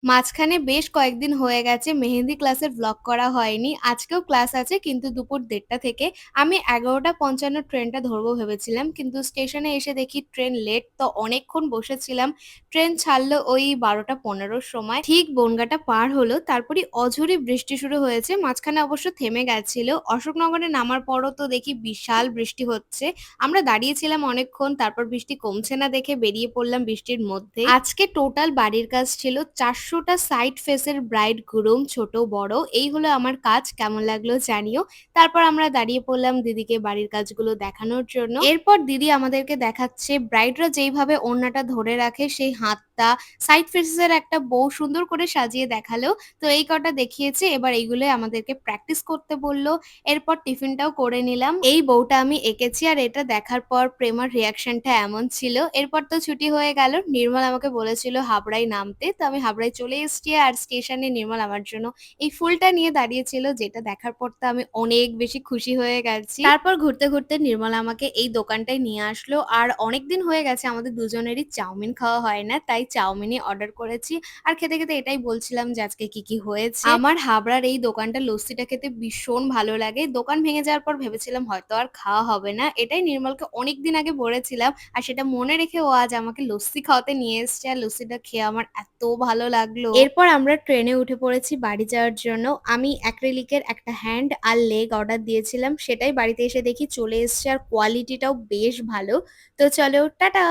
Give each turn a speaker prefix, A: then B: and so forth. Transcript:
A: মাঝখানে বেশ কয়েকদিন হয়ে গেছে মেহেন্দি ক্লাসের ভ্লগ করা হয়নি। আজকেও ক্লাস আছে কিন্তু দুপুর ১:৩০ থেকে। আমি ১১:৫৫ ট্রেনটা ধরবো ভেবেছিলাম। কিন্তু স্টেশনে এসে দেখি ট্রেন লেট। তো অনেকক্ষণ বসেছিলাম। ট্রেন ছাড়লো ওই ১২:১৫ র সময়। ঠিক বনগাঁটা পার হলো। তারপরই অঝোরে বৃষ্টি শুরু হয়েছে। মাঝখানে অবশ্য থেমে গেছিল। অশোকনগরে নামার পরও তো দেখি বিশাল বৃষ্টি হচ্ছে। আমরা দাঁড়িয়েছিলাম অনেকক্ষণ। তারপর বৃষ্টি কমছে না দেখে বেরিয়ে পড়লাম বৃষ্টির মধ্যেই। আজকে টোটাল বাড়ির কাজ ছিল ৪০০টা সাইড ফেসের ব্রাইড গ্রুম ছোট বড়। এই হলো আমার কাজ। কেমন লাগলো জানিও। তারপর আমরা দাঁড়িয়ে পড়লাম দিদিকে বাড়ির কাজগুলো দেখানোর জন্য। এরপর দিদি আমাদেরকে দেখাচ্ছে ব্রাইডরা যেইভাবে ওড়নাটা ধরে রাখে সেই হাতটা সাইড ফেসের একটা বউ সুন্দর করে সাজিয়ে দেখালো। তো এই কটা দেখিয়েছে। এবার এইগুলোই আমাদেরকে প্র্যাকটিস করতে বলল। এরপর টিফিনটাও করে নিলাম। এই বউটা আমি এঁকেছি আর এটা দেখার পর প্রেমার রিঅ্যাকশনটা এমন ছিল। এরপর তো ছুটি হয়ে গেল। নির্মল আমাকে বলেছিল হাবড়ায় নামতে। তো আমি হাবড়ায় চলে এসেছি আর স্টেশনে নির্মল আমার জন্য এই ফুলটা নিয়ে দাঁড়িয়েছিল যেটা দেখার পর তো আমি অনেক বেশি খুশি হয়ে গেছি। তারপর ঘুরতে, ঘুরতে নির্মল আমাকে এই দোকানটায় নিয়ে আসলো। আর অনেকদিন হয়ে গেছে আমাদের দুজনেরই চাউমিন খাওয়া হয় না। তাই চাউমিনই অর্ডার করেছি। আর খেতে, খেতে এটাই বলছিলাম যে আজকে কি, কি হয়েছে। আমার হাবড়ার এই দোকানটার লস্যিটা খেতে ভীষণ ভালো লাগে। দোকান ভেঙে যাওয়ার পর ভেবেছিলাম হয়তো আর খাওয়া হবে না। এটাই নির্মলকে অনেকদিন আগে বলেছিলাম। আর সেটা মনে রেখে ও আজ আমাকে লস্যি খাওয়াতে নিয়ে এসছে। আর লস্যিটা খেয়ে আমার এত ভালো লাগলো। এরপর আমরা ট্রেনে উঠে পড়েছি বাড়ি যাওয়ার জন্য। আমি অ্যাক্রিলিকের একটা হ্যান্ড আর লেগ অর্ডার দিয়েছিলাম। সেটাই বাড়িতে এসে দেখি চলে এসছে আর কোয়ালিটিটাও বেশ ভালো। তো চলো টাটা!